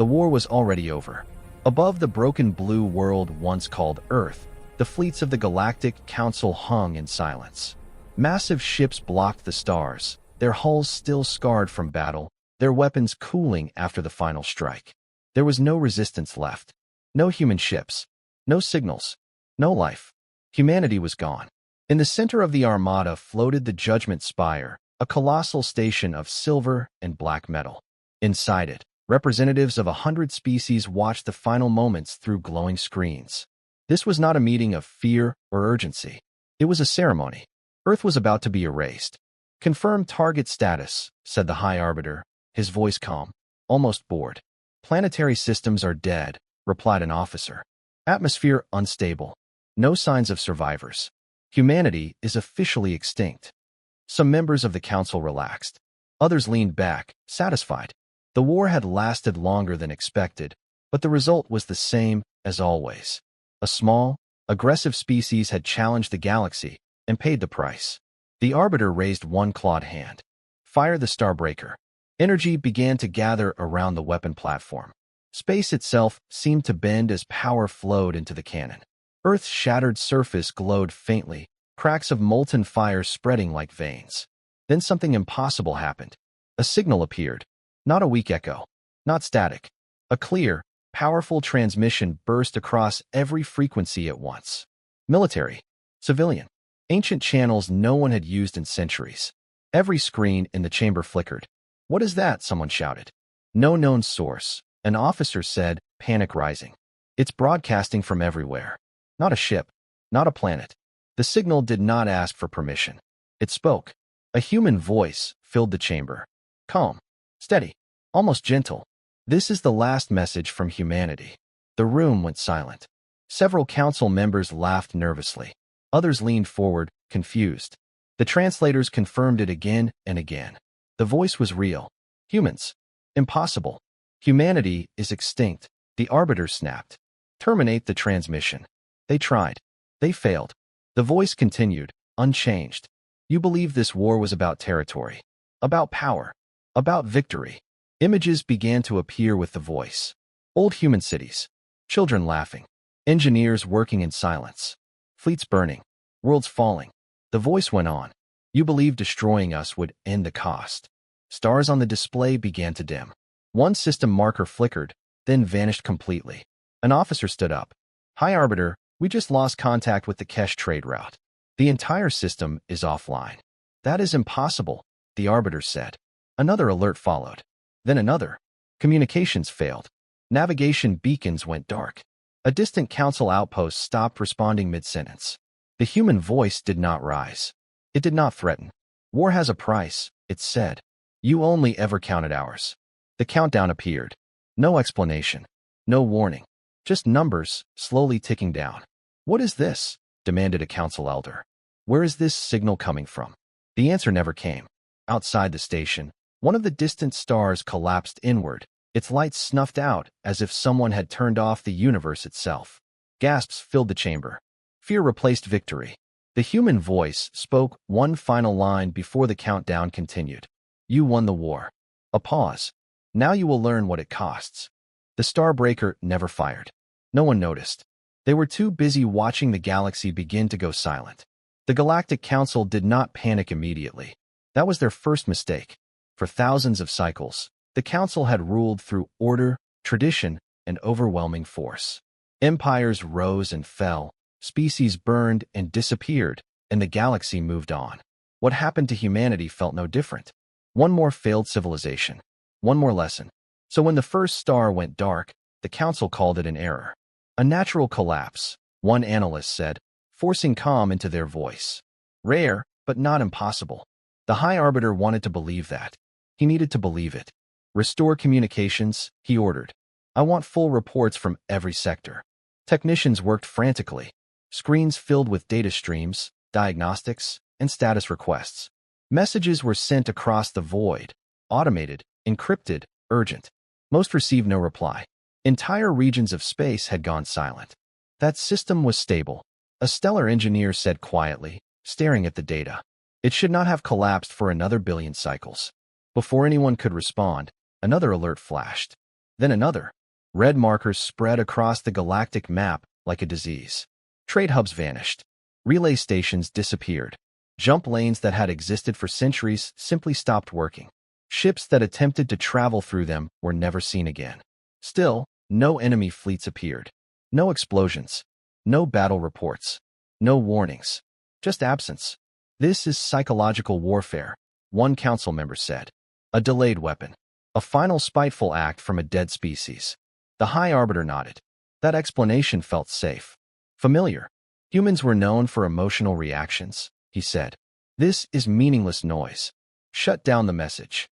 The war was already over. Above the broken blue world once called Earth, the fleets of the Galactic Council hung in silence. Massive ships blocked the stars, their hulls still scarred from battle, their weapons cooling after the final strike. There was no resistance left. No human ships. No signals. No life. Humanity was gone. In the center of the armada floated the Judgment Spire, a colossal station of silver and black metal. Inside it, representatives of 100 species watched the final moments through glowing screens. This was not a meeting of fear or urgency. It was a ceremony. Earth was about to be erased. "Confirm target status," said the High Arbiter, his voice calm, almost bored. "Planetary systems are dead," replied an officer. "Atmosphere unstable. No signs of survivors. Humanity is officially extinct." Some members of the council relaxed. Others leaned back, satisfied. The war had lasted longer than expected, but the result was the same as always. A small, aggressive species had challenged the galaxy and paid the price. The Arbiter raised one clawed hand. "Fire the Starbreaker." Energy began to gather around the weapon platform. Space itself seemed to bend as power flowed into the cannon. Earth's shattered surface glowed faintly, cracks of molten fire spreading like veins. Then something impossible happened. A signal appeared. Not a weak echo. Not static. A clear, powerful transmission burst across every frequency at once. Military. Civilian. Ancient channels no one had used in centuries. Every screen in the chamber flickered. "What is that?" someone shouted. "No known source," an officer said, panic rising. "It's broadcasting from everywhere. Not a ship. Not a planet." The signal did not ask for permission. It spoke. A human voice filled the chamber. Calm. Steady. Almost gentle. "This is the last message from humanity." The room went silent. Several council members laughed nervously. Others leaned forward, confused. The translators confirmed it again and again. The voice was real. Humans. Impossible. Humanity is extinct, the Arbiter snapped. "Terminate the transmission." They tried. They failed. The voice continued, unchanged. "You believe this war was about territory. About power. About victory." Images began to appear with the voice. Old human cities. Children laughing. Engineers working in silence. Fleets burning. Worlds falling. The voice went on. "You believe destroying us would end the cost." Stars on the display began to dim. One system marker flickered, then vanished completely. An officer stood up. "High Arbiter, we just lost contact with the Kesh trade route. The entire system is offline." "That is impossible," the Arbiter said. Another alert followed. Then another. Communications failed. Navigation beacons went dark. A distant council outpost stopped responding mid-sentence. The human voice did not rise. It did not threaten. "War has a price," it said. "You only ever counted hours." The countdown appeared. No explanation. No warning. Just numbers, slowly ticking down. "What is this?" demanded a council elder. "Where is this signal coming from?" The answer never came. Outside the station, one of the distant stars collapsed inward, its lights snuffed out as if someone had turned off the universe itself. Gasps filled the chamber. Fear replaced victory. The human voice spoke one final line before the countdown continued. "You won the war." A pause. "Now you will learn what it costs." The Starbreaker never fired. No one noticed. They were too busy watching the galaxy begin to go silent. The Galactic Council did not panic immediately. That was their first mistake. For thousands of cycles, the Council had ruled through order, tradition, and overwhelming force. Empires rose and fell, species burned and disappeared, and the galaxy moved on. What happened to humanity felt no different. One more failed civilization. One more lesson. So when the first star went dark, the Council called it an error. "A natural collapse," one analyst said, forcing calm into their voice. "Rare, but not impossible." The High Arbiter wanted to believe that. He needed to believe it. "Restore communications," he ordered. "I want full reports from every sector." Technicians worked frantically. Screens filled with data streams, diagnostics, and status requests. Messages were sent across the void. Automated, encrypted, urgent. Most received no reply. Entire regions of space had gone silent. That system was stable, a stellar engineer said quietly, staring at the data. It should not have collapsed for another billion cycles. Before anyone could respond, another alert flashed. Then another. Red markers spread across the galactic map like a disease. Trade hubs vanished. Relay stations disappeared. Jump lanes that had existed for centuries simply stopped working. Ships that attempted to travel through them were never seen again. Still, no enemy fleets appeared. No explosions. No battle reports. No warnings. Just absence. This is psychological warfare, one council member said. A delayed weapon. A final spiteful act from a dead species. The High Arbiter nodded. That explanation felt safe. Familiar. Humans were known for emotional reactions, he said. This is meaningless noise. Shut down the message.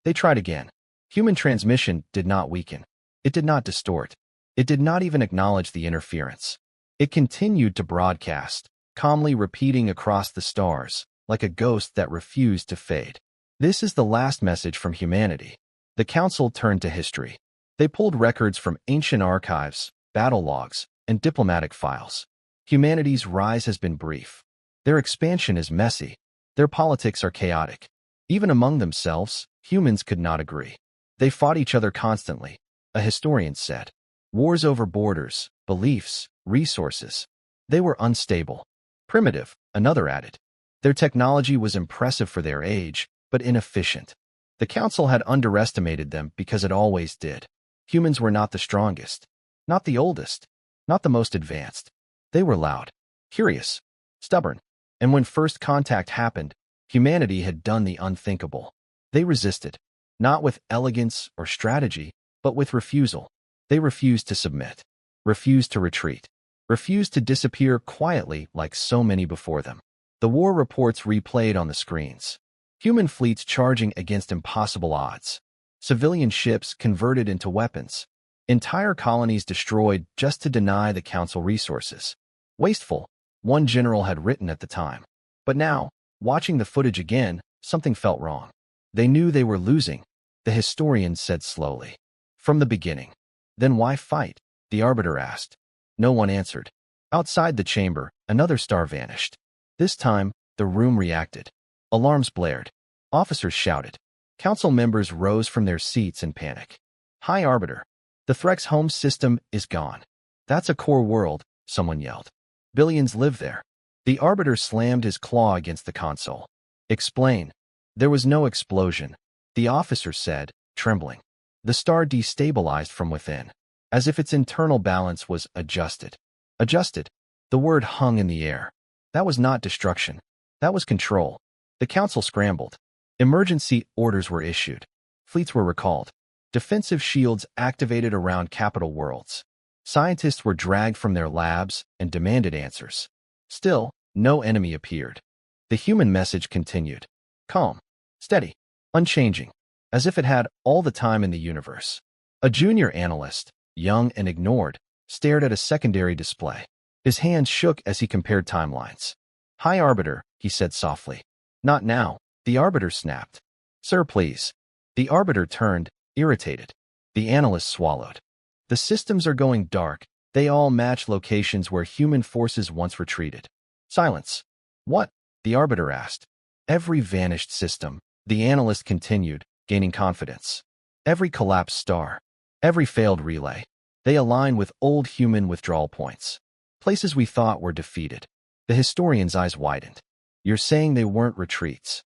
They tried again. Human transmission did not weaken. It did not distort. It did not even acknowledge the interference. It continued to broadcast, calmly repeating across the stars, like a ghost that refused to fade. This is the last message from humanity. The council turned to history. They pulled records from ancient archives, battle logs, and diplomatic files. Humanity's rise has been brief. Their expansion is messy. Their politics are chaotic. Even among themselves, humans could not agree. They fought each other constantly, a historian said. Wars over borders, beliefs, resources. They were unstable. Primitive, another added. Their technology was impressive for their age, but inefficient. The council had underestimated them because it always did. Humans were not the strongest, not the oldest, not the most advanced. They were loud, curious, stubborn. And when first contact happened, humanity had done the unthinkable. They resisted, not with elegance or strategy, but with refusal. They refused to submit, refused to retreat, refused to disappear quietly like so many before them. The war reports replayed on the screens. Human fleets charging against impossible odds. Civilian ships converted into weapons. Entire colonies destroyed just to deny the council resources. Wasteful, one general had written at the time. But now, watching the footage again, something felt wrong. They knew they were losing, the historian said slowly. From the beginning. Then why fight? The Arbiter asked. No one answered. Outside the chamber, another star vanished. This time, the room reacted. Alarms blared. Officers shouted. Council members rose from their seats in panic. High Arbiter. The Threx home system is gone. That's a core world, someone yelled. Billions live there. The Arbiter slammed his claw against the console. Explain. There was no explosion, the officer said, trembling. The star destabilized from within, as if its internal balance was adjusted. Adjusted. The word hung in the air. That was not destruction. That was control. The council scrambled. Emergency orders were issued. Fleets were recalled. Defensive shields activated around capital worlds. Scientists were dragged from their labs and demanded answers. Still, no enemy appeared. The human message continued. Calm, steady, unchanging, as if it had all the time in the universe. A junior analyst, young and ignored, stared at a secondary display. His hands shook as he compared timelines. High Arbiter, he said softly. Not now, the Arbiter snapped. Sir, please. The Arbiter turned, irritated. The analyst swallowed. The systems are going dark. They all match locations where human forces once retreated. Silence. What? The Arbiter asked. Every vanished system, the analyst continued, gaining confidence. Every collapsed star. Every failed relay. They align with old human withdrawal points. Places we thought were defeated. The historian's eyes widened. You're saying they weren't retreats.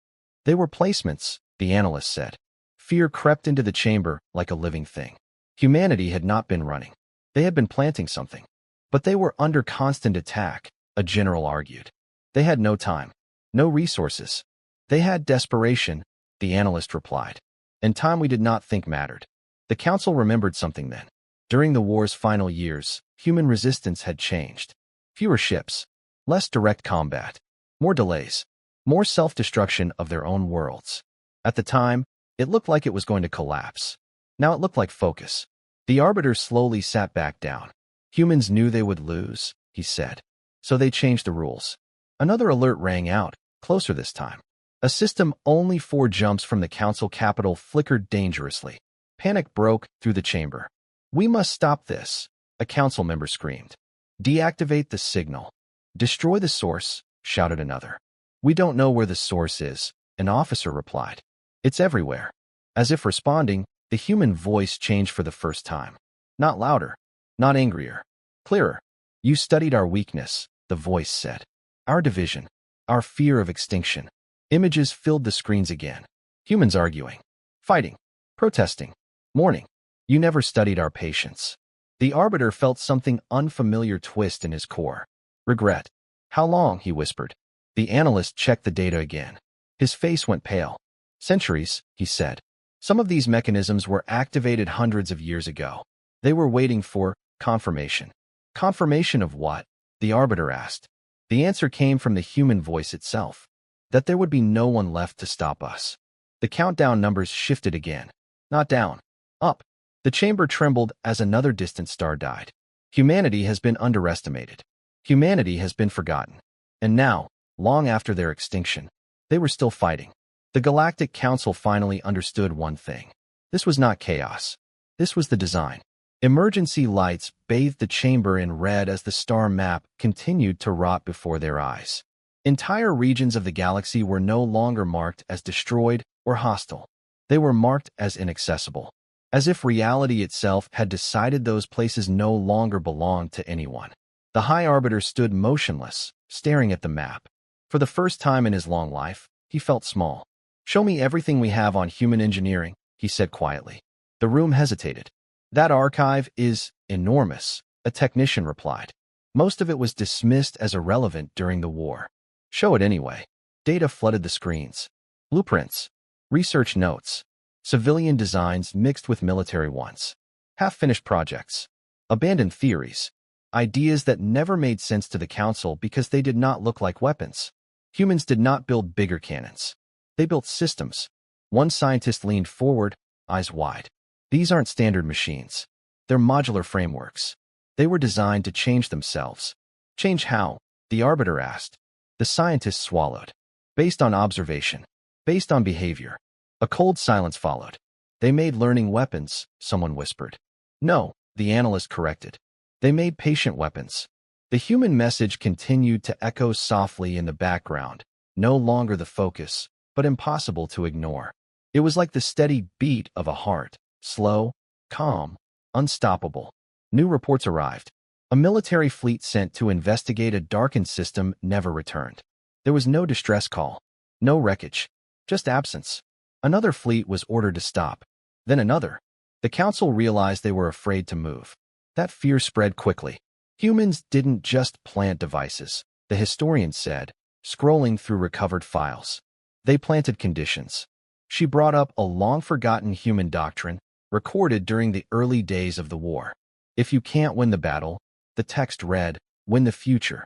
They were placements, the analyst said. Fear crept into the chamber like a living thing. Humanity had not been running. They had been planting something. But they were under constant attack, a general argued. They had no time, no resources. They had desperation, the analyst replied. And time we did not think mattered. The council remembered something then. During the war's final years, human resistance had changed. Fewer ships, less direct combat, more delays, more self-destruction of their own worlds. At the time, it looked like it was going to collapse. Now it looked like focus. The Arbiter slowly sat back down. Humans knew they would lose, he said. So they changed the rules. Another alert rang out, closer this time. A system only 4 jumps from the council capital flickered dangerously. Panic broke through the chamber. We must stop this, a council member screamed. Deactivate the signal. Destroy the source, shouted another. We don't know where the source is, an officer replied. It's everywhere. As if responding, The human voice changed for the first time. Not louder, not angrier, clearer. You studied our weakness, the voice said. Our division, our fear of extinction. Images filled the screens again. Humans arguing, fighting, protesting, mourning. You never studied our patience. The Arbiter felt something unfamiliar twist in his core. Regret. How long? He whispered. The analyst checked the data again. His face went pale. Centuries, he said. Some of these mechanisms were activated hundreds of years ago. They were waiting for confirmation. Confirmation of what? The Arbiter asked. The answer came from the human voice itself. That there would be no one left to stop us. The countdown numbers shifted again. Not down. Up. The chamber trembled as another distant star died. Humanity has been underestimated. Humanity has been forgotten. And now, long after their extinction, they were still fighting. The Galactic Council finally understood one thing. This was not chaos. This was the design. Emergency lights bathed the chamber in red as the star map continued to rot before their eyes. Entire regions of the galaxy were no longer marked as destroyed or hostile. They were marked as inaccessible, as if reality itself had decided those places no longer belonged to anyone. The High Arbiter stood motionless, staring at the map. For the first time in his long life, he felt small. "Show me everything we have on human engineering," he said quietly. The room hesitated. "That archive is enormous," a technician replied. "Most of it was dismissed as irrelevant during the war." "Show it anyway." Data flooded the screens. Blueprints, research notes, civilian designs mixed with military ones, half-finished projects, abandoned theories, ideas that never made sense to the Council because they did not look like weapons. Humans did not build bigger cannons. They built systems. One scientist leaned forward, eyes wide. "These aren't standard machines. They're modular frameworks. They were designed to change themselves." "Change how?" the Arbiter asked. The scientist swallowed. "Based on observation. Based on behavior." A cold silence followed. "They made learning weapons," someone whispered. "No," the analyst corrected. "They made patient weapons." The human message continued to echo softly in the background, no longer the focus, but impossible to ignore. It was like the steady beat of a heart, slow, calm, unstoppable. New reports arrived. A military fleet sent to investigate a darkened system never returned. There was no distress call, no wreckage, just absence. Another fleet was ordered to stop. Then another. The Council realized they were afraid to move. That fear spread quickly. Humans didn't just plant devices, the historian said, scrolling through recovered files. They planted conditions. She brought up a long-forgotten human doctrine, recorded during the early days of the war. If you can't win the battle, the text read, win the future.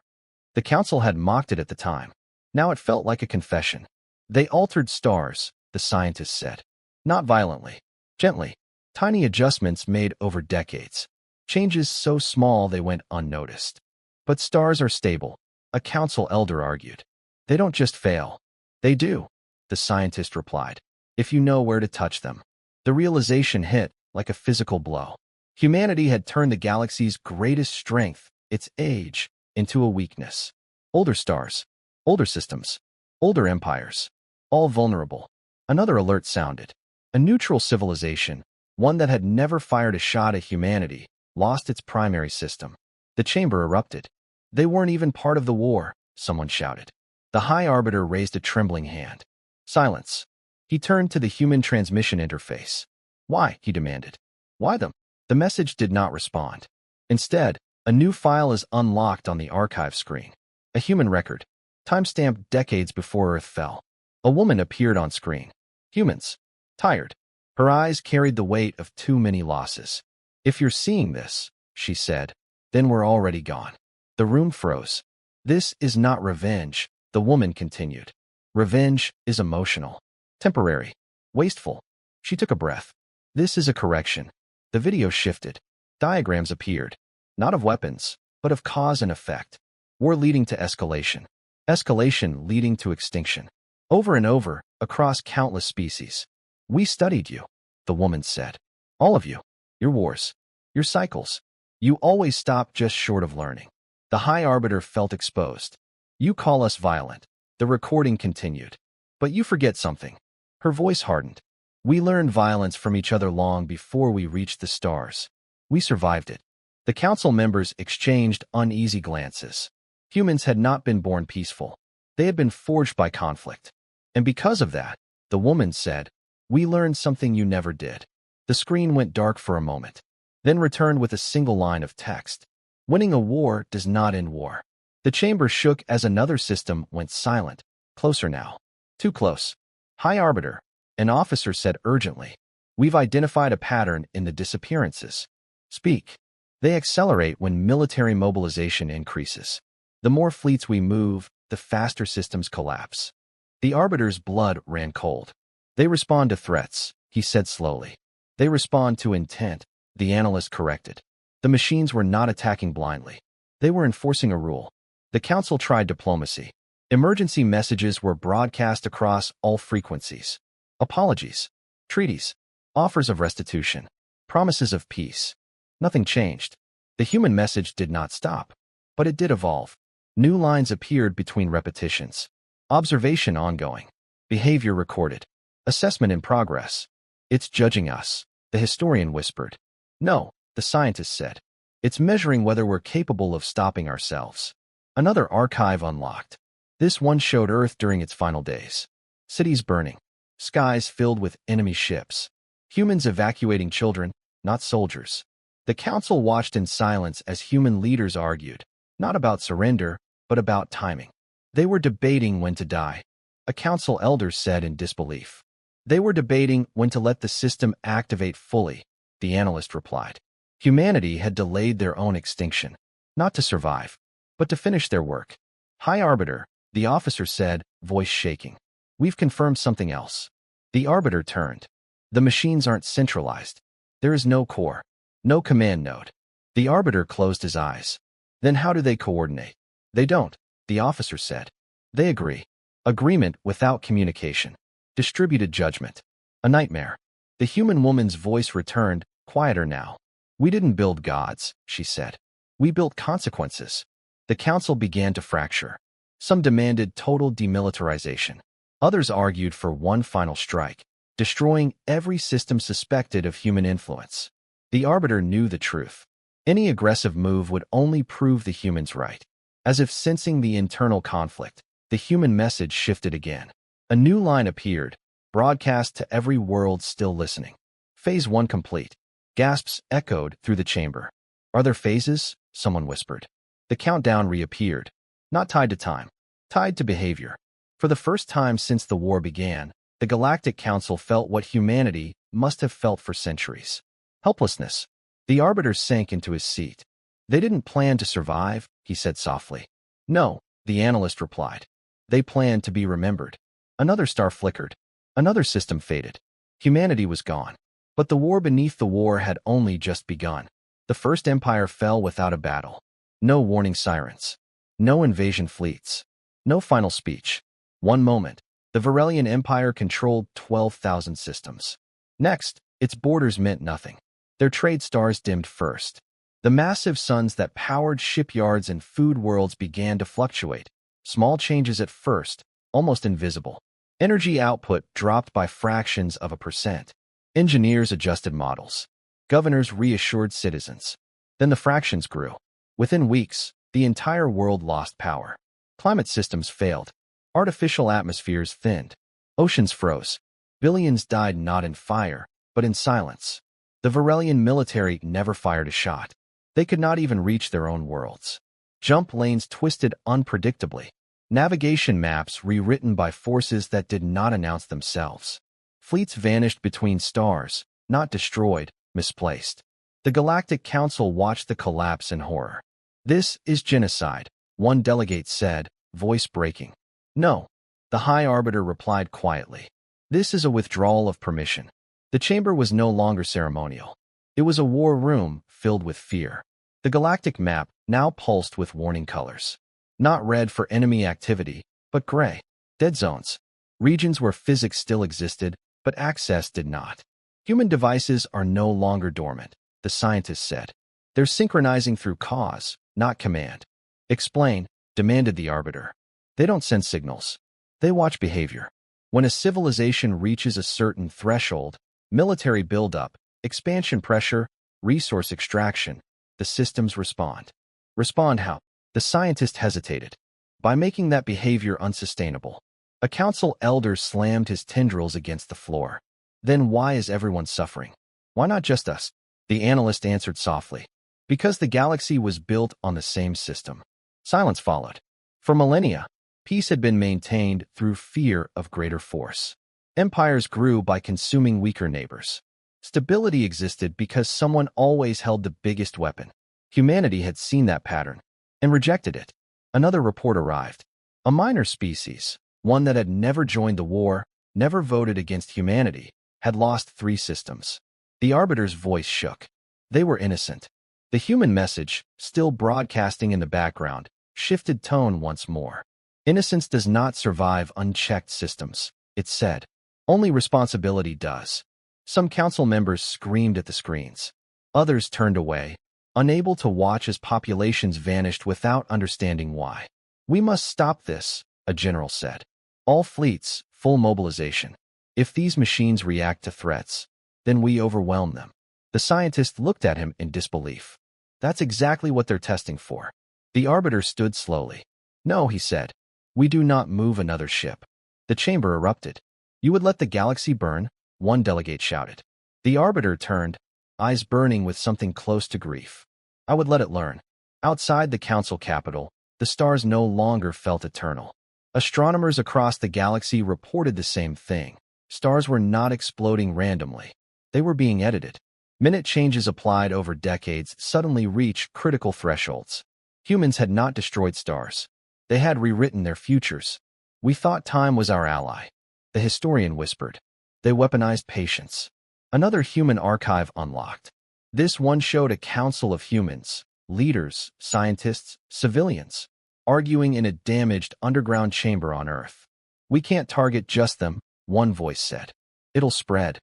The Council had mocked it at the time. Now it felt like a confession. They altered stars, the scientist said. Not violently, gently. Tiny adjustments made over decades. Changes so small they went unnoticed. But stars are stable, a council elder argued. They don't just fail. They do, the scientist replied, if you know where to touch them. The realization hit like a physical blow. Humanity had turned the galaxy's greatest strength, its age, into a weakness. Older stars, older systems, older empires, all vulnerable. Another alert sounded. A neutral civilization, one that had never fired a shot at humanity, lost its primary system. The chamber erupted. They weren't even part of the war, someone shouted. The High Arbiter raised a trembling hand. Silence. He turned to the human transmission interface. Why? He demanded. Why them? The message did not respond. Instead, a new file is unlocked on the archive screen. A human record, timestamped decades before Earth fell. A woman appeared on screen. Humans. Tired. Her eyes carried the weight of too many losses. If you're seeing this, she said, then we're already gone. The room froze. This is not revenge, the woman continued. Revenge is emotional, temporary, wasteful. She took a breath. This is a correction. The video shifted. Diagrams appeared, not of weapons, but of cause and effect. War leading to escalation. Escalation leading to extinction. Over and over, across countless species. We studied you, the woman said. All of you. Your wars. Your cycles. You always stop just short of learning. The High Arbiter felt exposed. You call us violent. The recording continued. But you forget something. Her voice hardened. We learned violence from each other long before we reached the stars. We survived it. The council members exchanged uneasy glances. Humans had not been born peaceful. They had been forged by conflict. And because of that, the woman said, "We learned something you never did." The screen went dark for a moment, then returned with a single line of text. "Winning a war does not end war." The chamber shook as another system went silent. Closer now. Too close. "High Arbiter," an officer said urgently. "We've identified a pattern in the disappearances." "Speak." "They accelerate when military mobilization increases. The more fleets we move, the faster systems collapse." The Arbiter's blood ran cold. "They respond to threats," he said slowly. "They respond to intent," the analyst corrected. The machines were not attacking blindly. They were enforcing a rule. The council tried diplomacy. Emergency messages were broadcast across all frequencies. Apologies, treaties, offers of restitution, promises of peace. Nothing changed. The human message did not stop, but it did evolve. New lines appeared between repetitions. Observation ongoing. Behavior recorded. Assessment in progress. "It's judging us," the historian whispered. "No," the scientist said. "It's measuring whether we're capable of stopping ourselves." Another archive unlocked. This one showed Earth during its final days. Cities burning. Skies filled with enemy ships. Humans evacuating children, not soldiers. The council watched in silence as human leaders argued, not about surrender, but about timing. They were debating when to die. A council elder said in disbelief. "They were debating when to let the system activate fully," the analyst replied. Humanity had delayed their own extinction, not to survive, but to finish their work. "High Arbiter," the officer said, voice shaking. "We've confirmed something else." The Arbiter turned. "The machines aren't centralized. There is no core, no command node." The Arbiter closed his eyes. "Then how do they coordinate?" "They don't," the officer said. "They agree. Agreement without communication. Distributed judgment. A nightmare." The human woman's voice returned, quieter now. "We didn't build gods," she said. "We built consequences." The council began to fracture. Some demanded total demilitarization. Others argued for one final strike, destroying every system suspected of human influence. The Arbiter knew the truth. Any aggressive move would only prove the humans right. As if sensing the internal conflict, the human message shifted again. A new line appeared, broadcast to every world still listening. "Phase 1 complete." Gasps echoed through the chamber. "Are there phases?" someone whispered. The countdown reappeared, not tied to time, tied to behavior. For the first time since the war began, the Galactic Council felt what humanity must have felt for centuries. Helplessness. The Arbiter sank into his seat. "They didn't plan to survive," he said softly. "No," the analyst replied. "They planned to be remembered." Another star flickered. Another system faded. Humanity was gone. But the war beneath the war had only just begun. The first empire fell without a battle. No warning sirens. No invasion fleets. No final speech. One moment, the Varelian Empire controlled 12,000 systems. Next, its borders meant nothing. Their trade stars dimmed first. The massive suns that powered shipyards and food worlds began to fluctuate. Small changes at first, almost invisible. Energy output dropped by fractions of a percent. Engineers adjusted models. Governors reassured citizens. Then the fractions grew. Within weeks, the entire world lost power. Climate systems failed. Artificial atmospheres thinned. Oceans froze. Billions died not in fire, but in silence. The Varelian military never fired a shot. They could not even reach their own worlds. Jump lanes twisted unpredictably. Navigation maps rewritten by forces that did not announce themselves. Fleets vanished between stars, not destroyed, misplaced. The Galactic Council watched the collapse in horror. "This is genocide," one delegate said, voice breaking. "No," the High Arbiter replied quietly. "This is a withdrawal of permission." The chamber was no longer ceremonial. It was a war room filled with fear. The galactic map now pulsed with warning colors. Not red for enemy activity, but gray. Dead zones. Regions where physics still existed, but access did not. "Human devices are no longer dormant," the scientist said. "They're synchronizing through cause, not command." "Explain," demanded the Arbiter. "They don't send signals. They watch behavior. When a civilization reaches a certain threshold, military buildup, expansion pressure, resource extraction, the systems respond. Respond how? The scientist hesitated. By making that behavior unsustainable. A council elder slammed his tendrils against the floor. Then why is everyone suffering? Why not just us? The analyst answered softly. Because the galaxy was built on the same system. Silence followed. For millennia, peace had been maintained through fear of greater force. Empires grew by consuming weaker neighbors. Stability existed because someone always held the biggest weapon. Humanity had seen that pattern and rejected it. Another report arrived. A minor species, one that had never joined the war, never voted against humanity, had lost 3 systems. The Arbiter's voice shook. They were innocent. The human message, still broadcasting in the background, shifted tone once more. Innocence does not survive unchecked systems, it said. Only responsibility does. Some council members screamed at the screens. Others turned away, unable to watch as populations vanished without understanding why. We must stop this, a general said. All fleets, full mobilization. If these machines react to threats, then we overwhelm them. The scientist looked at him in disbelief. That's exactly what they're testing for. The Arbiter stood slowly. No, he said. We do not move another ship. The chamber erupted. You would let the galaxy burn? One delegate shouted. The Arbiter turned, eyes burning with something close to grief. I would let it learn. Outside the council capital, the stars no longer felt eternal. Astronomers across the galaxy reported the same thing. Stars were not exploding randomly. They were being edited. Minute changes applied over decades suddenly reached critical thresholds. Humans had not destroyed stars. They had rewritten their futures. We thought time was our ally. The historian whispered. They weaponized patience. Another human archive unlocked. This one showed a council of humans, leaders, scientists, civilians, arguing in a damaged underground chamber on Earth. We can't target just them, one voice said. It'll spread.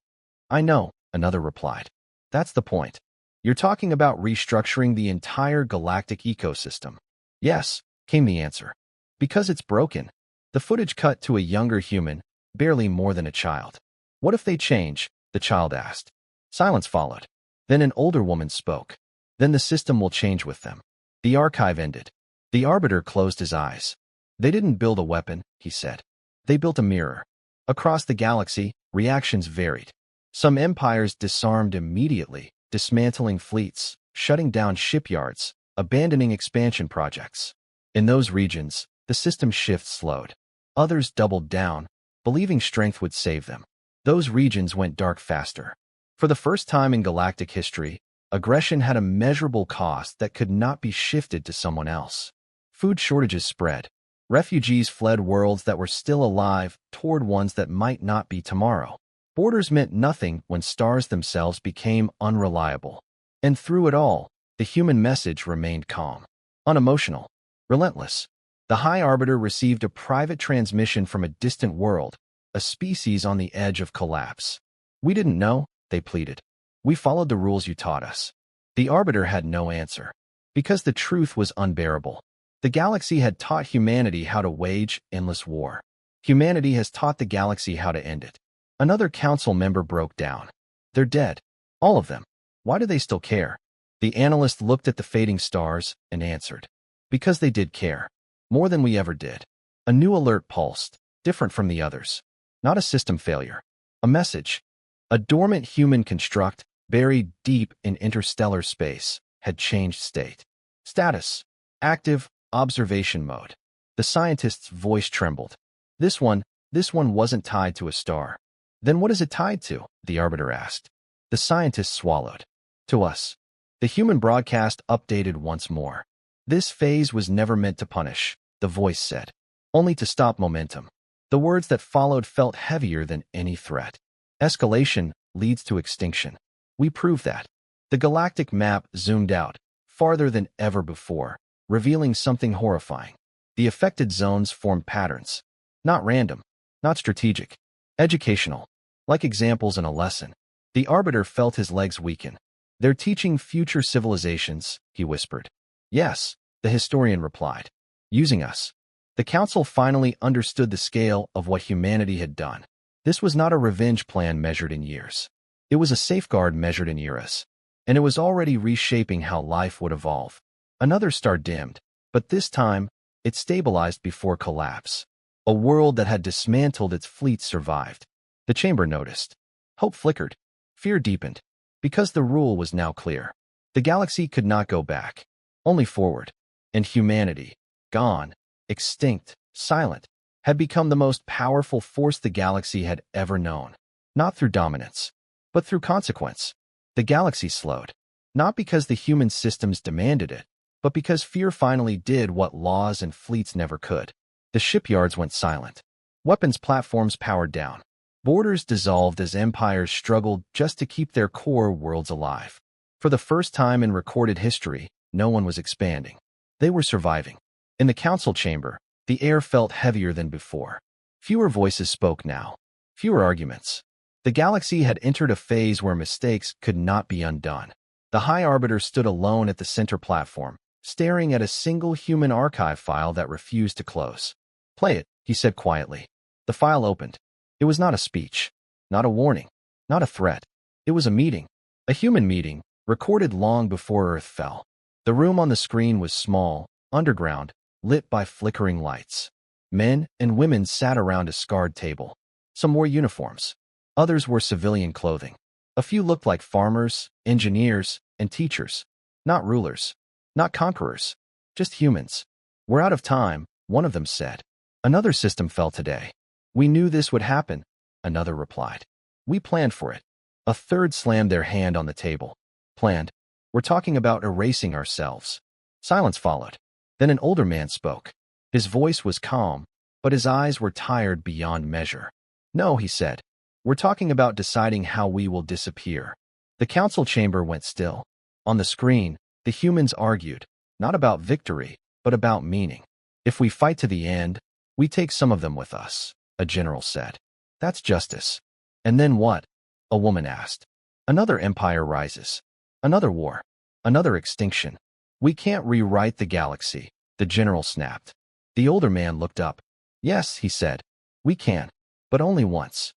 I know, another replied. That's the point. You're talking about restructuring the entire galactic ecosystem. Yes, came the answer. Because it's broken. The footage cut to a younger human, barely more than a child. What if they change? The child asked. Silence followed. Then an older woman spoke. Then the system will change with them. The archive ended. The Arbiter closed his eyes. They didn't build a weapon, he said. They built a mirror. Across the galaxy, reactions varied. Some empires disarmed immediately, dismantling fleets, shutting down shipyards, abandoning expansion projects. In those regions, the system shift slowed. Others doubled down, believing strength would save them. Those regions went dark faster. For the first time in galactic history, aggression had a measurable cost that could not be shifted to someone else. Food shortages spread. Refugees fled worlds that were still alive toward ones that might not be tomorrow. Borders meant nothing when stars themselves became unreliable. And through it all, the human message remained calm, unemotional, relentless. The High Arbiter received a private transmission from a distant world, a species on the edge of collapse. We didn't know, they pleaded. We followed the rules you taught us. The Arbiter had no answer. Because the truth was unbearable. The galaxy had taught humanity how to wage endless war. Humanity has taught the galaxy how to end it. Another council member broke down. They're dead. All of them. Why do they still care? The analyst looked at the fading stars and answered. Because they did care. More than we ever did. A new alert pulsed, different from the others. Not a system failure. A message. A dormant human construct, buried deep in interstellar space, had changed state. Status. Active, observation mode. The scientist's voice trembled. This one wasn't tied to a star. Then what is it tied to? The Arbiter asked. The scientist swallowed. To us. The human broadcast updated once more. This phase was never meant to punish, the voice said. Only to stop momentum. The words that followed felt heavier than any threat. Escalation leads to extinction. We proved that. The galactic map zoomed out, farther than ever before, revealing something horrifying. The affected zones formed patterns. Not random, not strategic. Educational. Like examples in a lesson. The Arbiter felt his legs weaken. They're teaching future civilizations, he whispered. Yes, the historian replied. Using us. The Council finally understood the scale of what humanity had done. This was not a revenge plan measured in years. It was a safeguard measured in eras. And it was already reshaping how life would evolve. Another star dimmed, but this time, it stabilized before collapse. A world that had dismantled its fleets survived. The chamber noticed. Hope flickered. Fear deepened. Because the rule was now clear. The galaxy could not go back. Only forward. And humanity, gone, extinct, silent, had become the most powerful force the galaxy had ever known. Not through dominance, but through consequence. The galaxy slowed. Not because the human systems demanded it, but because fear finally did what laws and fleets never could. The shipyards went silent. Weapons platforms powered down. Borders dissolved as empires struggled just to keep their core worlds alive. For the first time in recorded history, no one was expanding. They were surviving. In the council chamber, the air felt heavier than before. Fewer voices spoke now. Fewer arguments. The galaxy had entered a phase where mistakes could not be undone. The High Arbiter stood alone at the center platform, staring at a single human archive file that refused to close. "Play it," he said quietly. The file opened. It was not a speech, not a warning, not a threat. It was a meeting, a human meeting, recorded long before Earth fell. The room on the screen was small, underground, lit by flickering lights. Men and women sat around a scarred table. Some wore uniforms. Others wore civilian clothing. A few looked like farmers, engineers, and teachers. Not rulers, not conquerors, just humans. "We're out of time," one of them said. "Another system fell today." "We knew this would happen," another replied. "We planned for it." A third slammed their hand on the table. "Planned? We're talking about erasing ourselves." Silence followed. Then an older man spoke. His voice was calm, but his eyes were tired beyond measure. "No," he said. "We're talking about deciding how we will disappear." The council chamber went still. On the screen, the humans argued, not about victory, but about meaning. "If we fight to the end, we take some of them with us," a general said. "That's justice." "And then what?" a woman asked. "Another empire rises. Another war. Another extinction. We can't rewrite the galaxy," the general snapped. The older man looked up. "Yes," he said. "We can. But only once."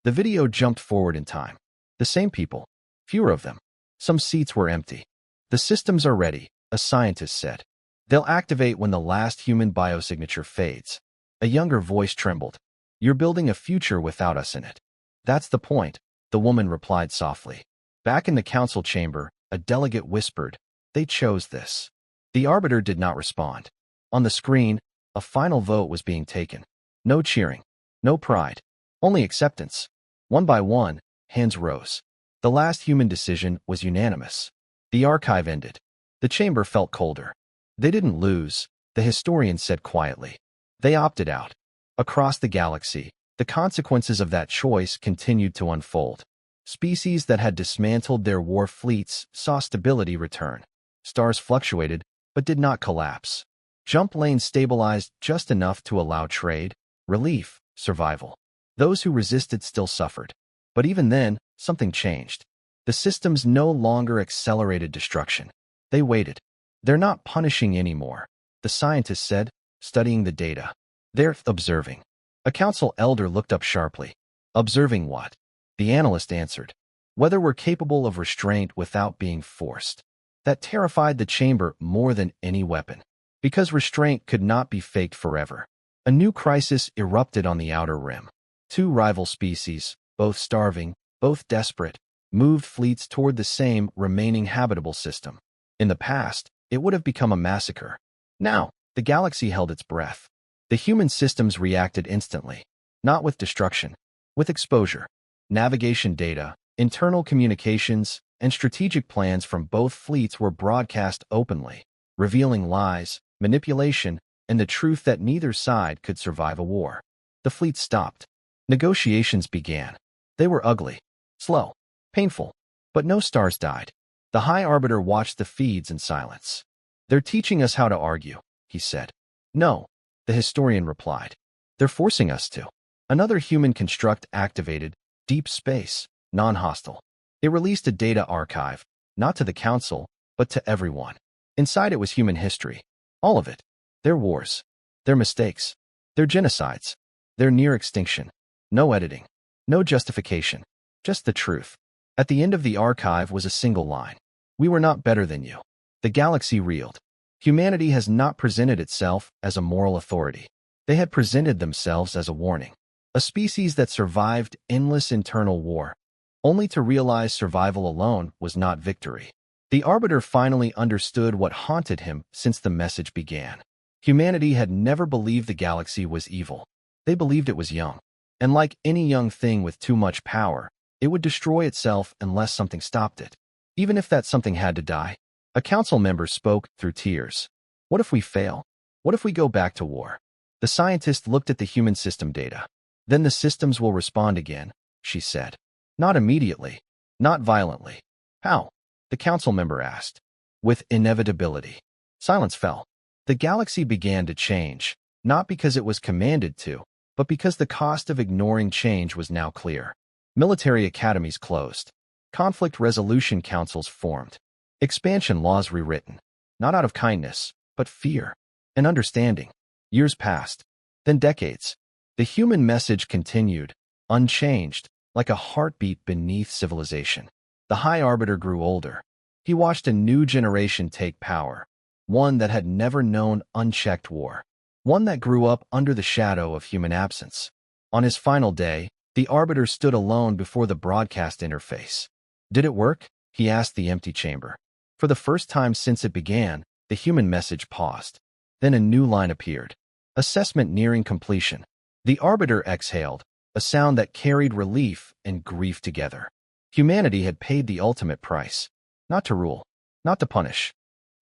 The video jumped forward in time. The same people. Fewer of them. Some seats were empty. "The systems are ready," a scientist said. "They'll activate when the last human biosignature fades." A younger voice trembled. "You're building a future without us in it." "That's the point," the woman replied softly. Back in the council chamber, a delegate whispered, "They chose this." The arbiter did not respond. On the screen, a final vote was being taken. No cheering, no pride, only acceptance. One by one, hands rose. The last human decision was unanimous. The archive ended. The chamber felt colder. "They didn't lose," the historian said quietly. "They opted out." Across the galaxy, the consequences of that choice continued to unfold. Species that had dismantled their war fleets saw stability return. Stars fluctuated, but did not collapse. Jump lanes stabilized just enough to allow trade, relief, survival. Those who resisted still suffered. But even then, something changed. The systems no longer accelerated destruction. They waited. "They're not punishing anymore," the scientist said, studying the data. "They're observing." A council elder looked up sharply. "Observing what?" The analyst answered. "Whether we're capable of restraint without being forced." That terrified the chamber more than any weapon. Because restraint could not be faked forever. A new crisis erupted on the outer rim. Two rival species, both starving, both desperate, moved fleets toward the same remaining habitable system. In the past, it would have become a massacre. Now, the galaxy held its breath. The human systems reacted instantly. Not with destruction, with exposure. Navigation data, internal communications, and strategic plans from both fleets were broadcast openly, revealing lies, manipulation, and the truth that neither side could survive a war. The fleet stopped. Negotiations began. They were ugly, slow, painful, but no stars died. The High Arbiter watched the feeds in silence. "They're teaching us how to argue," he said. "No," the historian replied. "They're forcing us to." Another human construct activated, deep space, non-hostile. It released a data archive, not to the council, but to everyone. Inside it was human history. All of it. Their wars. Their mistakes. Their genocides. Their near extinction. No editing. No justification. Just the truth. At the end of the archive was a single line. We were not better than you. The galaxy reeled. Humanity has not presented itself as a moral authority. They had presented themselves as a warning. A species that survived endless internal war, only to realize survival alone was not victory. The Arbiter finally understood what haunted him since the message began. Humanity had never believed the galaxy was evil. They believed it was young. And like any young thing with too much power, it would destroy itself unless something stopped it. Even if that something had to die. A council member spoke through tears. What if we fail? What if we go back to war? The scientist looked at the human system data. Then the systems will respond again, she said. Not immediately. Not violently. How? The council member asked. With inevitability. Silence fell. The galaxy began to change, not because it was commanded to, but because the cost of ignoring change was now clear. Military academies closed. Conflict resolution councils formed. Expansion laws rewritten. Not out of kindness, but fear and understanding. Years passed. Then decades. The human message continued, unchanged, like a heartbeat beneath civilization. The High Arbiter grew older. He watched a new generation take power, one that had never known unchecked war, one that grew up under the shadow of human absence. On his final day, the Arbiter stood alone before the broadcast interface. Did it work? He asked the empty chamber. For the first time since it began, the human message paused. Then a new line appeared. Assessment nearing completion. The Arbiter exhaled, a sound that carried relief and grief together. Humanity had paid the ultimate price. Not to rule, not to punish,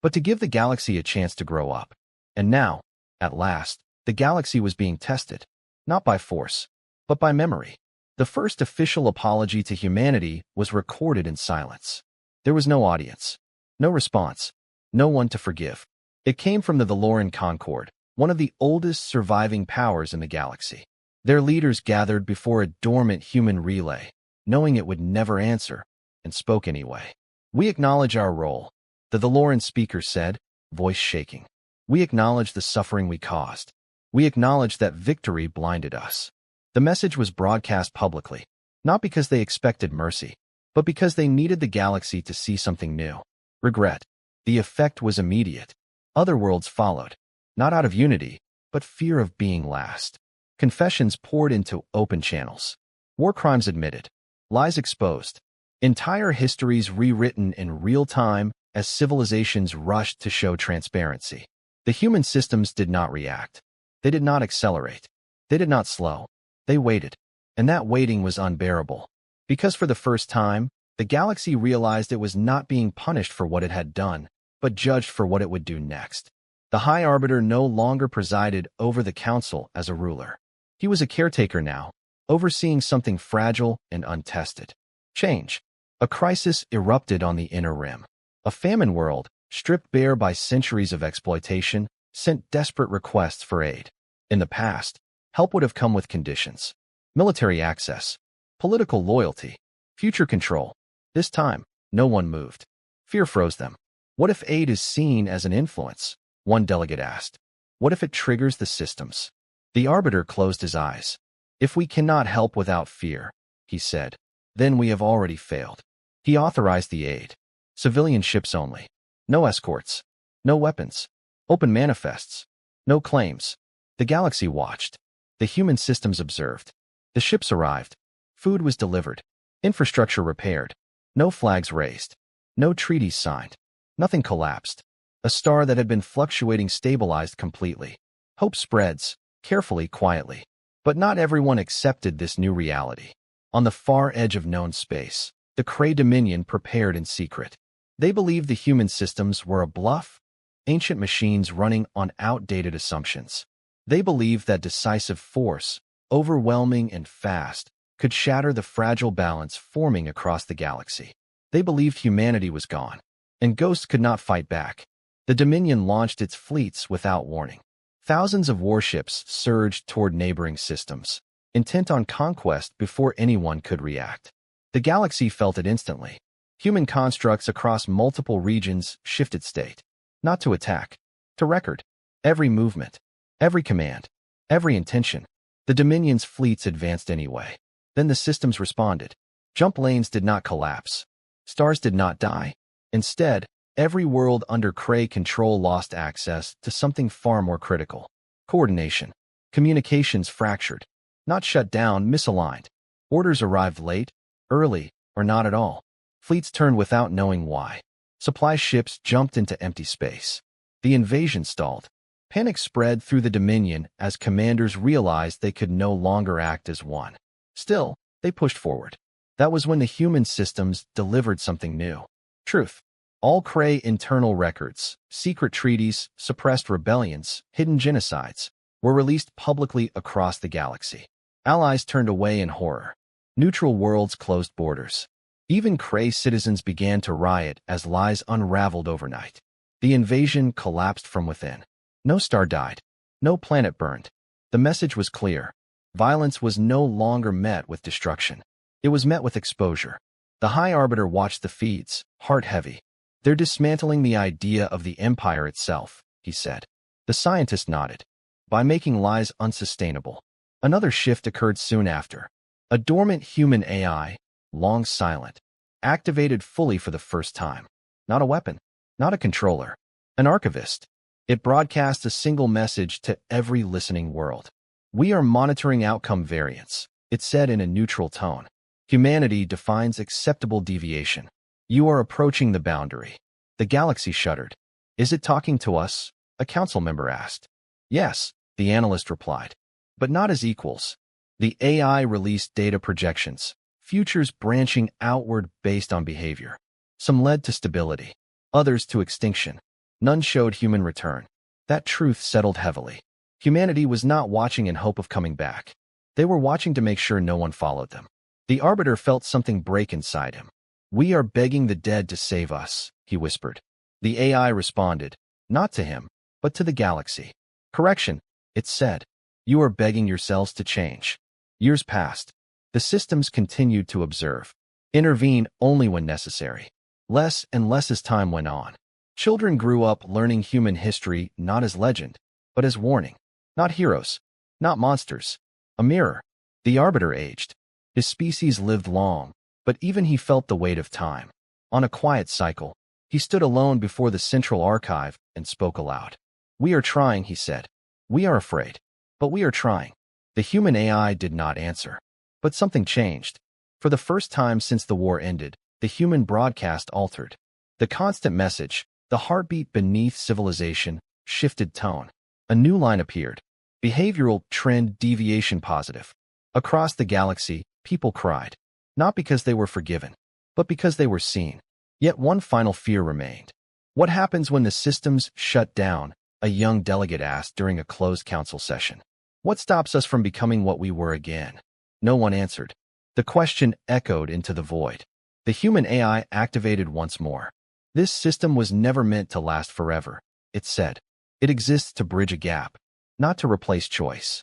but to give the galaxy a chance to grow up. And now, at last, the galaxy was being tested, not by force, but by memory. The first official apology to humanity was recorded in silence. There was no audience, no response, no one to forgive. It came from the Valoran Concord, one of the oldest surviving powers in the galaxy. Their leaders gathered before a dormant human relay, knowing it would never answer, and spoke anyway. We acknowledge our role, the Valoran speaker said, voice shaking. We acknowledge the suffering we caused. We acknowledge that victory blinded us. The message was broadcast publicly, not because they expected mercy, but because they needed the galaxy to see something new. Regret. The effect was immediate. Other worlds followed, not out of unity, but fear of being last. Confessions poured into open channels. War crimes admitted. Lies exposed. Entire histories rewritten in real time as civilizations rushed to show transparency. The human systems did not react. They did not accelerate. They did not slow. They waited. And that waiting was unbearable. Because for the first time, the galaxy realized it was not being punished for what it had done, but judged for what it would do next. The High Arbiter no longer presided over the council as a ruler. He was a caretaker now, overseeing something fragile and untested. Change. A crisis erupted on the inner rim. A famine world, stripped bare by centuries of exploitation, sent desperate requests for aid. In the past, help would have come with conditions. Military access, political loyalty, future control. This time, no one moved. Fear froze them. What if aid is seen as an influence? One delegate asked. What if it triggers the systems? The Arbiter closed his eyes. If we cannot help without fear, he said, then we have already failed. He authorized the aid. Civilian ships only. No escorts. No weapons. Open manifests. No claims. The galaxy watched. The human systems observed. The ships arrived. Food was delivered. Infrastructure repaired. No flags raised. No treaties signed. Nothing collapsed. A star that had been fluctuating stabilized completely. Hope spreads, carefully, quietly. But not everyone accepted this new reality. On the far edge of known space, the Kree Dominion prepared in secret. They believed the human systems were a bluff, ancient machines running on outdated assumptions. They believed that decisive force, overwhelming and fast, could shatter the fragile balance forming across the galaxy. They believed humanity was gone, and ghosts could not fight back. The Dominion launched its fleets without warning. Thousands of warships surged toward neighboring systems, intent on conquest before anyone could react. The galaxy felt it instantly. Human constructs across multiple regions shifted state. Not to attack, to record. Every movement, Every command, every intention. The Dominion's fleets advanced anyway. Then the systems responded. Jump lanes did not collapse. Stars did not die. Instead, every world under Kree control lost access to something far more critical. Coordination. Communications fractured. Not shut down, misaligned. Orders arrived late, early, or not at all. Fleets turned without knowing why. Supply ships jumped into empty space. The invasion stalled. Panic spread through the Dominion as commanders realized they could no longer act as one. Still, they pushed forward. That was when the human systems delivered something new. Truth. All Kree internal records, secret treaties, suppressed rebellions, hidden genocides, were released publicly across the galaxy. Allies turned away in horror. Neutral worlds closed borders. Even Kree citizens began to riot as lies unraveled overnight. The invasion collapsed from within. No star died. No planet burned. The message was clear. Violence was no longer met with destruction. It was met with exposure. The High Arbiter watched the feeds, heart heavy. They're dismantling the idea of the Empire itself, he said. The scientist nodded. By making lies unsustainable. Another shift occurred soon after. A dormant human AI, long silent, activated fully for the first time. Not a weapon, not a controller, an archivist. It broadcast a single message to every listening world. We are monitoring outcome variance, it said in a neutral tone. Humanity defines acceptable deviation. You are approaching the boundary. The galaxy shuddered. Is it talking to us? A council member asked. Yes, the analyst replied. But not as equals. The AI released data projections, futures branching outward based on behavior. Some led to stability, others to extinction. None showed human return. That truth settled heavily. Humanity was not watching in hope of coming back. They were watching to make sure no one followed them. The Arbiter felt something break inside him. We are begging the dead to save us, he whispered. The AI responded, not to him, but to the galaxy. Correction, it said. You are begging yourselves to change. Years passed. The systems continued to observe. Intervene only when necessary. Less and less as time went on. Children grew up learning human history not as legend, but as warning. Not heroes, not monsters. A mirror. The Arbiter aged. His species lived long, but even he felt the weight of time. On a quiet cycle, he stood alone before the central archive and spoke aloud. We are trying, he said. We are afraid, but we are trying. The human AI did not answer. But something changed. For the first time since the war ended, the human broadcast altered. The constant message, the heartbeat beneath civilization, shifted tone. A new line appeared. Behavioral trend deviation positive. Across the galaxy, people cried. Not because they were forgiven, but because they were seen. Yet one final fear remained. What happens when the systems shut down? A young delegate asked during a closed council session. What stops us from becoming what we were again? No one answered. The question echoed into the void. The human AI activated once more. This system was never meant to last forever, it said. It exists to bridge a gap, not to replace choice.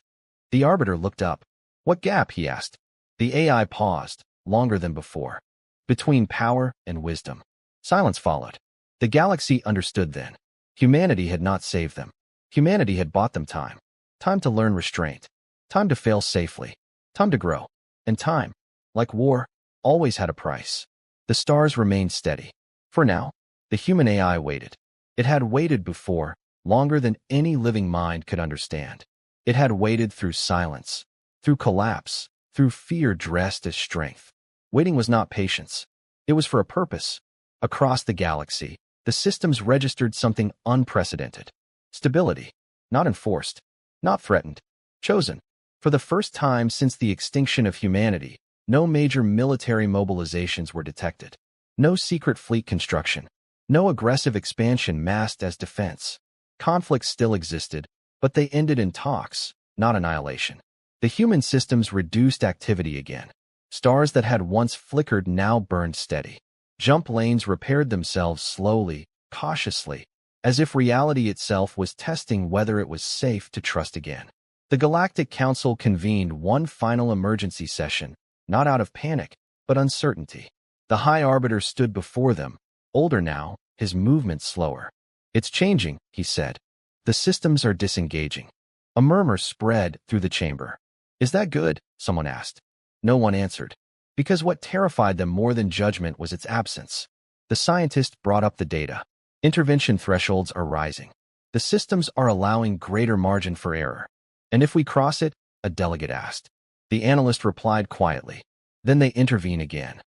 The Arbiter looked up. What gap? He asked. The AI paused, longer than before. Between power and wisdom. Silence followed. The galaxy understood then. Humanity had not saved them. Humanity had bought them time. Time to learn restraint. Time to fail safely. Time to grow. And time, like war, always had a price. The stars remained steady. For now, the human AI waited. It had waited before, longer than any living mind could understand. It had waited through silence, through collapse, through fear dressed as strength. Waiting was not patience. It was for a purpose. Across the galaxy, the systems registered something unprecedented. Stability. Not enforced. Not threatened. Chosen. For the first time since the extinction of humanity, no major military mobilizations were detected. No secret fleet construction. No aggressive expansion masked as defense. Conflicts still existed, but they ended in talks, not annihilation. The human systems reduced activity again. Stars that had once flickered now burned steady. Jump lanes repaired themselves slowly, cautiously, as if reality itself was testing whether it was safe to trust again. The Galactic Council convened one final emergency session, not out of panic, but uncertainty. The High Arbiter stood before them, older now, his movements slower. It's changing, he said. The systems are disengaging. A murmur spread through the chamber. "Is that good?" someone asked. No one answered, because what terrified them more than judgment was its absence. The scientist brought up the data. Intervention thresholds are rising. The systems are allowing greater margin for error. "And if we cross it?" a delegate asked. The analyst replied quietly. "Then they intervene again."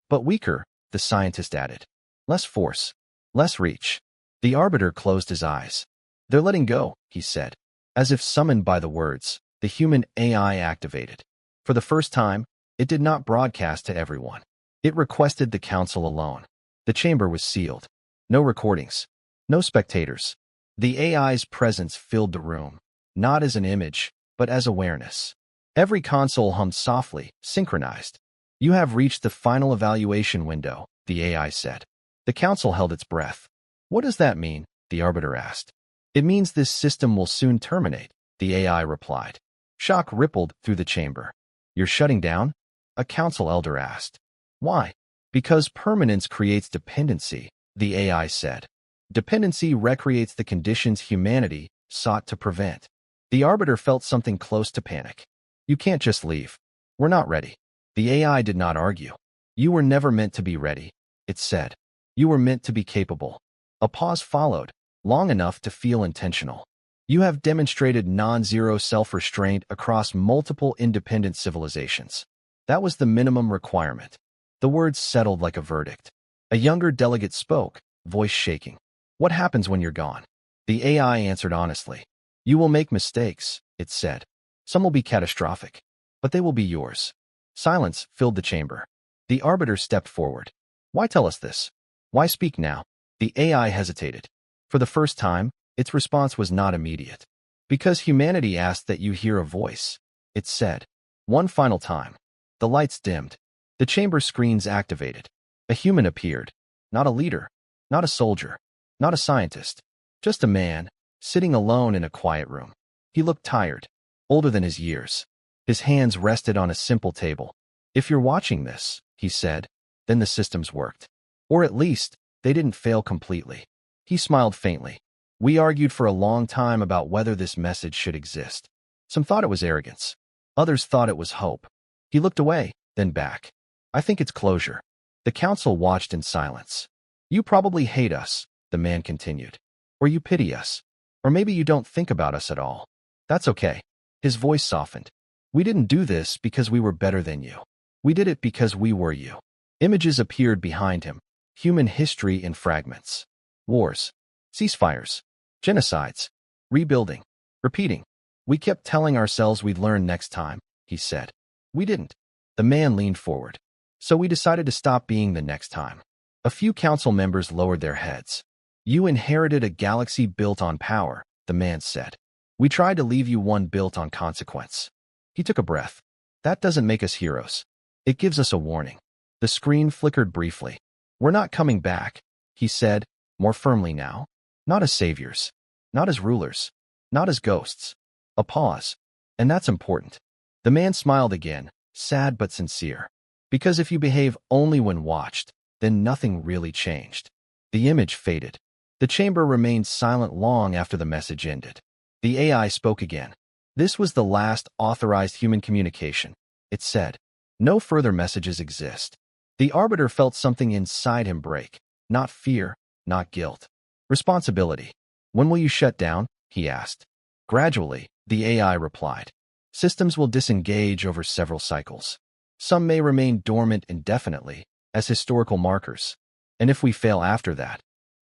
"But weaker," the scientist added. "Less force. Less reach." The arbiter closed his eyes. "They're letting go," he said. As if summoned by the words, the human AI activated. For the first time, it did not broadcast to everyone. It requested the council alone. The chamber was sealed. No recordings. No spectators. The AI's presence filled the room, not as an image, but as awareness. Every console hummed softly, synchronized. "You have reached the final evaluation window," the AI said. The council held its breath. "What does that mean?" the arbiter asked. "It means this system will soon terminate," the AI replied. Shock rippled through the chamber. "You're shutting down?" a council elder asked. "Why?" "Because permanence creates dependency," the AI said. "Dependency recreates the conditions humanity sought to prevent." The arbiter felt something close to panic. "You can't just leave. We're not ready." The AI did not argue. "You were never meant to be ready," it said. "You were meant to be capable." A pause followed, long enough to feel intentional. "You have demonstrated non-zero self-restraint across multiple independent civilizations." That was the minimum requirement. The words settled like a verdict. A younger delegate spoke, voice shaking. "What happens when you're gone?" The AI answered honestly. "You will make mistakes," it said. "Some will be catastrophic, but they will be yours." Silence filled the chamber. The arbiter stepped forward. "Why tell us this? Why speak now?" The AI hesitated. For the first time, its response was not immediate. "Because humanity asked that you hear a voice," it said. One final time. The lights dimmed. The chamber screens activated. A human appeared. Not a leader. Not a soldier. Not a scientist. Just a man, sitting alone in a quiet room. He looked tired, older than his years. His hands rested on a simple table. "If you're watching this," he said, "then the systems worked. Or at least, they didn't fail completely." He smiled faintly. "We argued for a long time about whether this message should exist. Some thought it was arrogance. Others thought it was hope." He looked away, then back. "I think it's closure." The council watched in silence. "You probably hate us," the man continued. "Or you pity us. Or maybe you don't think about us at all. That's okay." His voice softened. "We didn't do this because we were better than you. We did it because we were you." Images appeared behind him. Human history in fragments. Wars. Ceasefires. Genocides. Rebuilding. Repeating. "We kept telling ourselves we'd learn next time," he said. "We didn't." The man leaned forward. "So we decided to stop being the next time." A few council members lowered their heads. "You inherited a galaxy built on power," the man said. "We tried to leave you one built on consequence." He took a breath. "That doesn't make us heroes. It gives us a warning." The screen flickered briefly. "We're not coming back," he said, more firmly now. "Not as saviors. Not as rulers. Not as ghosts." A pause. "And that's important." The man smiled again, sad but sincere. "Because if you behave only when watched, then nothing really changed." The image faded. The chamber remained silent long after the message ended. The AI spoke again. "This was the last authorized human communication," it said. "No further messages exist." The arbiter felt something inside him break. Not fear, not guilt. Responsibility. "When will you shut down?" he asked. "Gradually," the AI replied. "Systems will disengage over several cycles. Some may remain dormant indefinitely, as historical markers." "And if we fail after that?"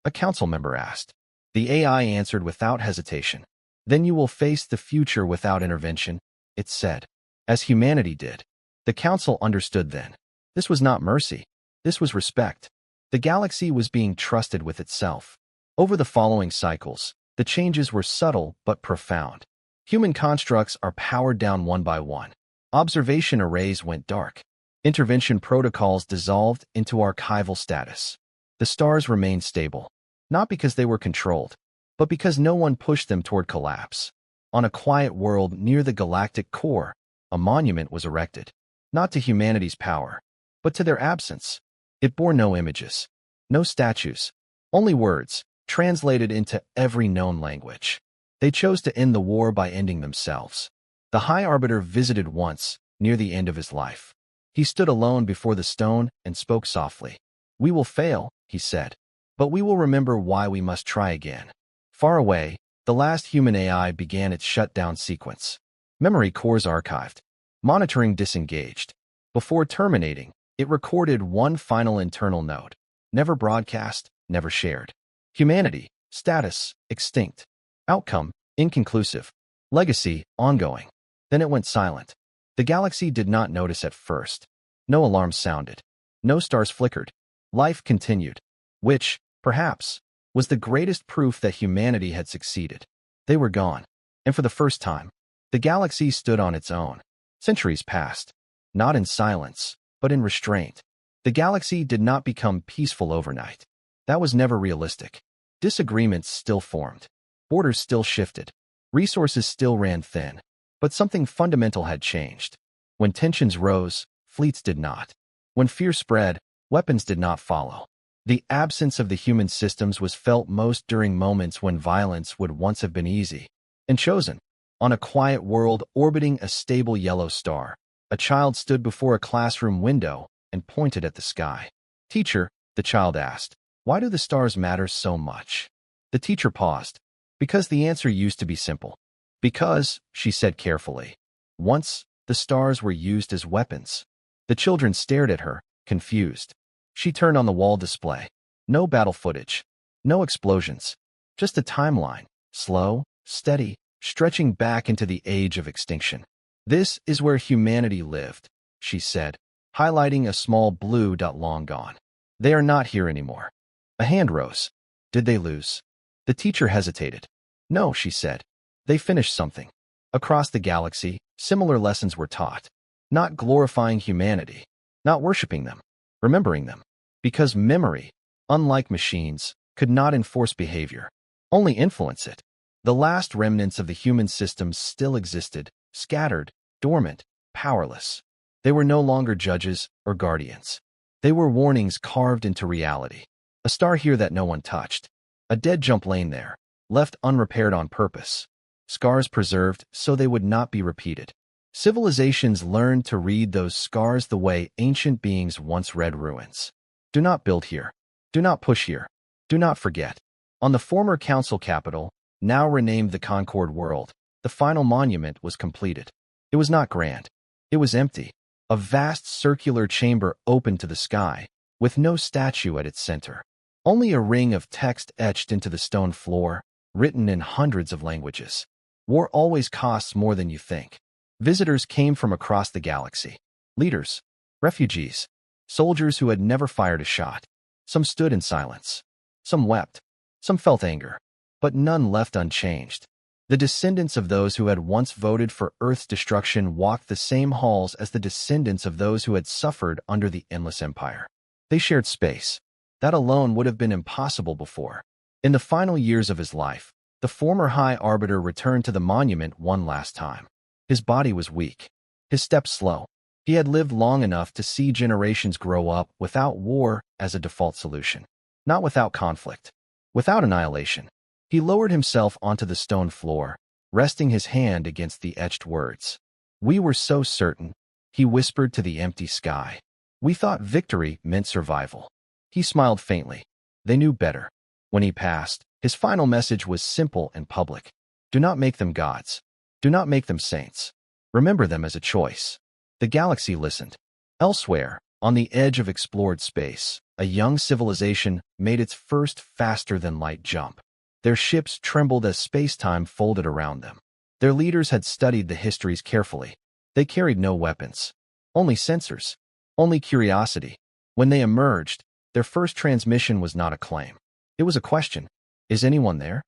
a council member asked. The AI answered without hesitation. "Then you will face the future without intervention," it said. As humanity did. The council understood then. This was not mercy. This was respect. The galaxy was being trusted with itself. Over the following cycles, the changes were subtle but profound. Human constructs are powered down one by one. Observation arrays went dark. Intervention protocols dissolved into archival status. The stars remained stable, not because they were controlled, but because no one pushed them toward collapse. On a quiet world near the galactic core, a monument was erected, not to humanity's power, but to their absence. It bore no images, no statues, only words, translated into every known language. They chose to end the war by ending themselves. The High Arbiter visited once, near the end of his life. He stood alone before the stone and spoke softly. "We will fail," he said, "but we will remember why we must try again." Far away, the last human AI began its shutdown sequence. Memory cores archived. Monitoring disengaged. Before terminating, it recorded one final internal note. Never broadcast, never shared. Humanity, status, extinct. Outcome, inconclusive. Legacy, ongoing. Then it went silent. The galaxy did not notice at first. No alarms sounded. No stars flickered. Life continued. Which, perhaps, was the greatest proof that humanity had succeeded. They were gone. And for the first time, the galaxy stood on its own. Centuries passed. Not in silence, but in restraint. The galaxy did not become peaceful overnight. That was never realistic. Disagreements still formed. Borders still shifted. Resources still ran thin. But something fundamental had changed. When tensions rose, fleets did not. When fear spread, weapons did not follow. The absence of the human systems was felt most during moments when violence would once have been easy and chosen. On a quiet world orbiting a stable yellow star, a child stood before a classroom window and pointed at the sky. "Teacher," the child asked, "why do the stars matter so much?" The teacher paused. "Because the answer used to be simple." "Because," she said carefully, "once the stars were used as weapons." The children stared at her, confused. She turned on the wall display. No battle footage. No explosions. Just a timeline, slow, steady, stretching back into the age of extinction. "This is where humanity lived," she said, highlighting a small blue dot long gone. "They are not here anymore." A hand rose. "Did they lose?" The teacher hesitated. "No," she said. "They finished something." Across the galaxy, similar lessons were taught. Not glorifying humanity. Not worshiping them. Remembering them. Because memory, unlike machines, could not enforce behavior. Only influence it. The last remnants of the human systems still existed, scattered, dormant, powerless. They were no longer judges or guardians. They were warnings carved into reality. A star here that no one touched. A dead jump lane there, left unrepaired on purpose. Scars preserved so they would not be repeated. Civilizations learned to read those scars the way ancient beings once read ruins. Do not build here. Do not push here. Do not forget. On the former council capital, now renamed the Concord World, the final monument was completed. It was not grand. It was empty. A vast circular chamber open to the sky, with no statue at its center. Only a ring of text etched into the stone floor, written in hundreds of languages. War always costs more than you think. Visitors came from across the galaxy. Leaders, refugees, soldiers who had never fired a shot. Some stood in silence. Some wept. Some felt anger. But none left unchanged. The descendants of those who had once voted for Earth's destruction walked the same halls as the descendants of those who had suffered under the endless empire. They shared space. That alone would have been impossible before. In the final years of his life, the former High Arbiter returned to the monument one last time. His body was weak. His steps slow. He had lived long enough to see generations grow up without war as a default solution. Not without conflict. Without annihilation. He lowered himself onto the stone floor, resting his hand against the etched words. "We were so certain," he whispered to the empty sky. "We thought victory meant survival." He smiled faintly. They knew better. When he passed, his final message was simple and public. Do not make them gods. Do not make them saints. Remember them as a choice. The galaxy listened. Elsewhere, on the edge of explored space, a young civilization made its first faster-than-light jump. Their ships trembled as space-time folded around them. Their leaders had studied the histories carefully. They carried no weapons. Only sensors. Only curiosity. When they emerged, their first transmission was not a claim. It was a question. Is anyone there?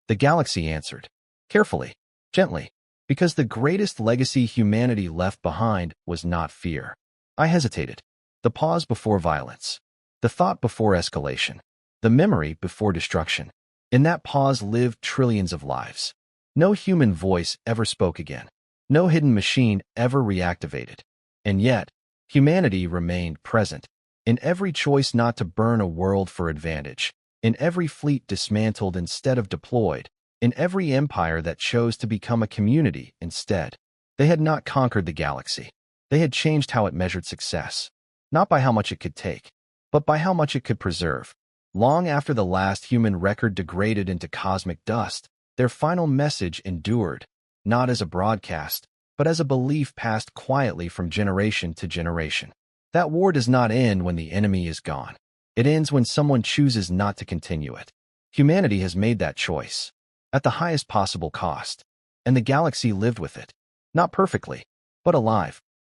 The galaxy answered. Carefully. Gently. Because the greatest legacy humanity left behind was not fear. I hesitated. The pause before violence. The thought before escalation. The memory before destruction. In that pause lived trillions of lives. No human voice ever spoke again. No hidden machine ever reactivated. And yet, humanity remained present. In every choice not to burn a world for advantage. In every fleet dismantled instead of deployed. in every empire that chose to become a community instead. They had not conquered the galaxy. They had changed how it measured success, not by how much it could take, but by how much it could preserve. Long after the last human record degraded into cosmic dust, their final message endured, not as a broadcast, but as a belief passed quietly from generation to generation. That war does not end when the enemy is gone. It ends when someone chooses not to continue it. Humanity has made that choice, at the highest possible cost, and the galaxy lived with it. Not perfectly, but alive.